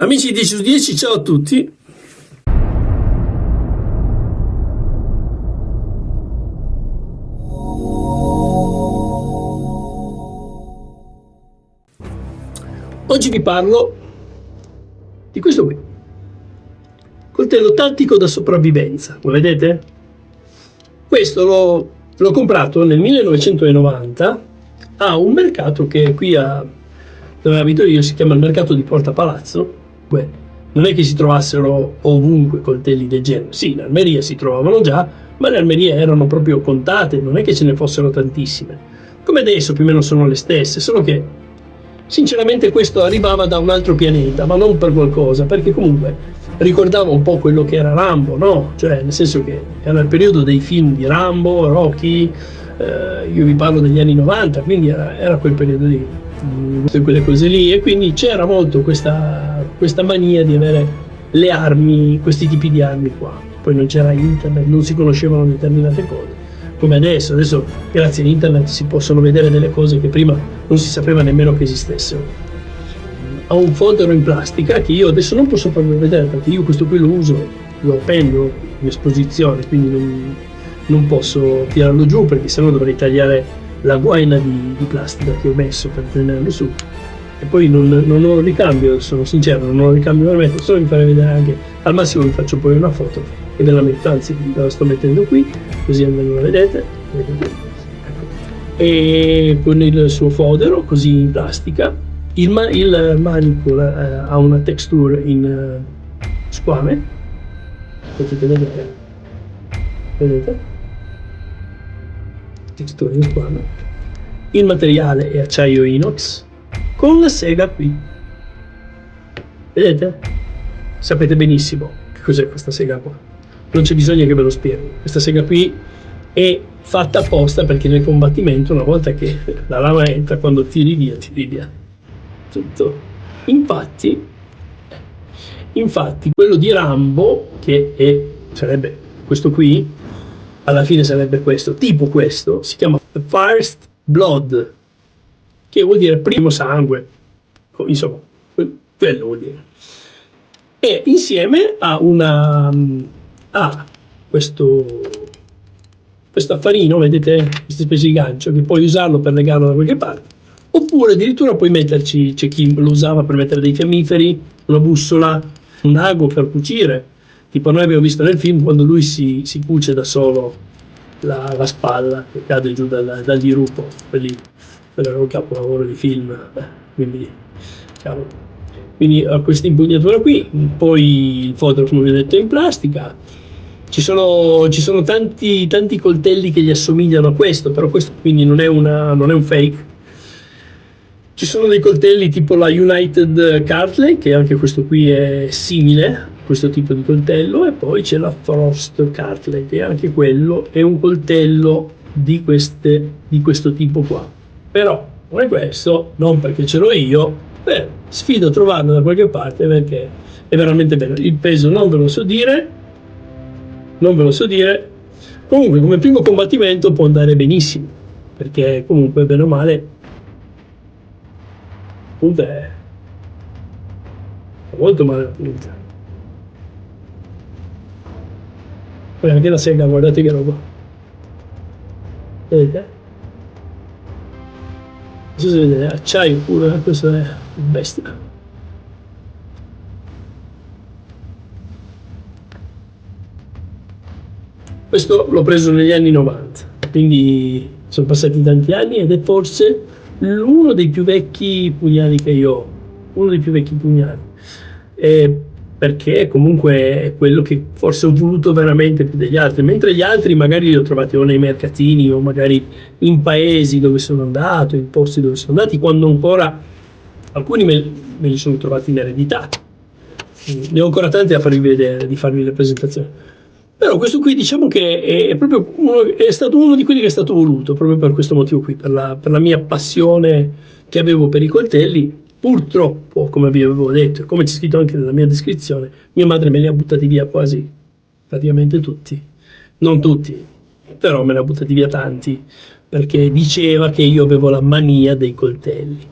Amici 10 su 10, ciao a tutti. Oggi vi parlo di questo qui, coltello tattico da sopravvivenza, lo vedete? Questo l'ho comprato nel 1990 a un mercato che qui dove abito io si chiama il mercato di Porta Palazzo. Non è che si trovassero ovunque coltelli del genere, sì, in Almeria si trovavano già, ma le Almerie erano proprio contate, non è che ce ne fossero tantissime. Come adesso più o meno sono le stesse, solo che sinceramente questo arrivava da un altro pianeta, ma non per qualcosa, perché comunque ricordava un po' quello che era Rambo, no? Cioè, nel senso che era il periodo dei film di Rambo, Rocky, io vi parlo degli anni 90, quindi era quel periodo lì, quelle cose lì, e quindi c'era molto questa mania di avere le armi, questi tipi di armi qua. Poi non c'era internet, non si conoscevano determinate cose, come adesso grazie a internet si possono vedere delle cose che prima non si sapeva nemmeno che esistessero. Ho un fodero in plastica che io adesso non posso farvi vedere perché io questo qui lo uso, lo appendo in esposizione, quindi non posso tirarlo giù perché sennò dovrei tagliare la guaina di plastica che ho messo per tenerlo su, e poi non ho ricambio, sono sincero, non ho ricambio per mettere, solo vi farei vedere anche, al massimo vi faccio poi una foto e ve la metto, anzi ve la sto mettendo qui così almeno la vedete. Ecco. E con il suo fodero così in plastica, il manico ha una texture in squame, potete vedete, texture in squame, il materiale è acciaio inox con la sega qui, vedete? Sapete benissimo che cos'è questa sega qua, non c'è bisogno che ve lo spiego. Questa sega qui è fatta apposta perché nel combattimento, una volta che la lama entra, quando tiri via tutto. Infatti quello di Rambo, che sarebbe questo qui, alla fine sarebbe questo, tipo questo, si chiama First Blood, che vuol dire primo sangue, insomma, quello vuol dire. E insieme a questo affarino, vedete, questa specie di gancio, che puoi usarlo per legarlo da qualche parte, oppure addirittura puoi metterci, c'è chi lo usava per mettere dei fiammiferi, una bussola, un ago per cucire, tipo noi abbiamo visto nel film quando lui si cuce da solo la spalla che cade giù dal dirupo, quello era un capolavoro di film, quindi ha questa impugnatura qui, poi il fodero come vi ho detto è in plastica. Ci sono tanti coltelli che gli assomigliano a questo, però questo quindi non è un fake. Ci sono dei coltelli tipo la United Cartley, che anche questo qui è simile a questo tipo di coltello, e poi c'è la Frost Cartley, che anche quello è un coltello di questo tipo qua. Però come questo, non perché ce l'ho io, sfido a trovarlo da qualche parte perché è veramente bello. Il peso non ve lo so dire. Comunque come primo combattimento può andare benissimo, perché comunque bene o male appunto è molto male appunto. Poi anche la sega, guardate che roba, vedete? Non so se vedete, acciaio pure, questo è bestia. Questo l'ho preso negli anni 90, quindi sono passati tanti anni ed è forse uno dei più vecchi pugnali che io ho, uno dei più vecchi pugnali, perché comunque è quello che forse ho voluto veramente più degli altri, mentre gli altri magari li ho trovati o nei mercatini o magari in paesi dove sono andato, in posti dove sono andati, quando ancora alcuni me li sono trovati in eredità. Ne ho ancora tanti da farvi vedere, di farvi le presentazioni. Però questo qui diciamo che è stato uno di quelli che è stato voluto proprio per questo motivo qui, per la mia passione che avevo per i coltelli. Purtroppo, come vi avevo detto, come c'è scritto anche nella mia descrizione, mia madre me li ha buttati via quasi praticamente tutti, non tutti, però me ne ha buttati via tanti, perché diceva che io avevo la mania dei coltelli.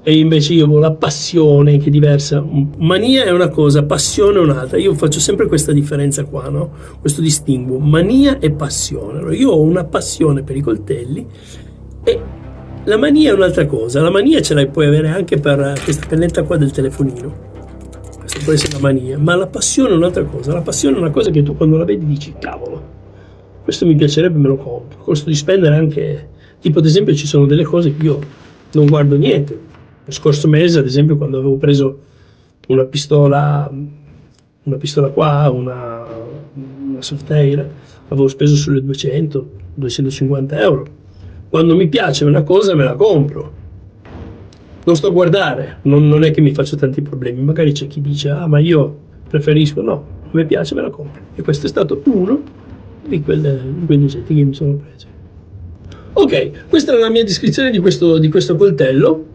e invece io ho la passione, che è diversa. Mania è una cosa, passione è un'altra. Io faccio sempre questa differenza qua, no? Questo distinguo, mania e passione. Allora, io ho una passione per i coltelli e la mania è un'altra cosa. La mania ce la puoi avere anche per questa pennetta qua del telefonino. Questa può essere la mania, ma la passione è un'altra cosa. La passione è una cosa che tu quando la vedi dici, cavolo, questo mi piacerebbe, me lo compro. Costo di spendere anche, tipo ad esempio ci sono delle cose che io non guardo niente. Lo scorso mese, ad esempio, quando avevo preso una pistola qua, una Softair, avevo speso sulle 200-250 euro. Quando mi piace una cosa me la compro. Non sto a guardare, non è che mi faccio tanti problemi. Magari c'è chi dice, ah ma io preferisco, no, a me piace, me la compro. E questo è stato uno di quegli oggetti che mi sono presi. Ok, questa è la mia descrizione di questo coltello.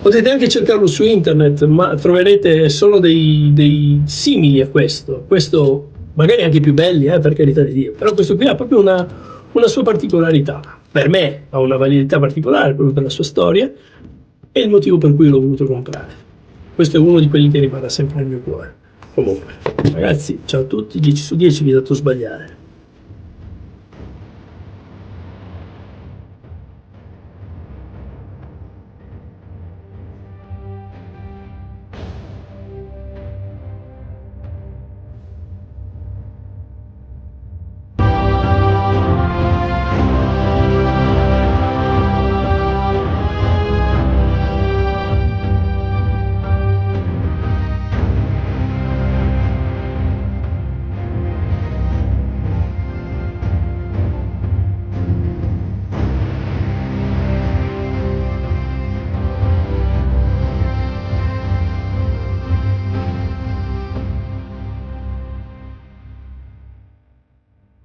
Potete anche cercarlo su internet, ma troverete solo dei simili a questo magari anche più belli, per carità di Dio, però questo qui ha proprio una sua particolarità. Per me ha una validità particolare proprio per la sua storia e il motivo per cui l'ho voluto comprare. Questo è uno di quelli che rimarrà sempre nel mio cuore. Comunque, ragazzi, ciao a tutti, 10 su 10 vi ho dato sbagliare.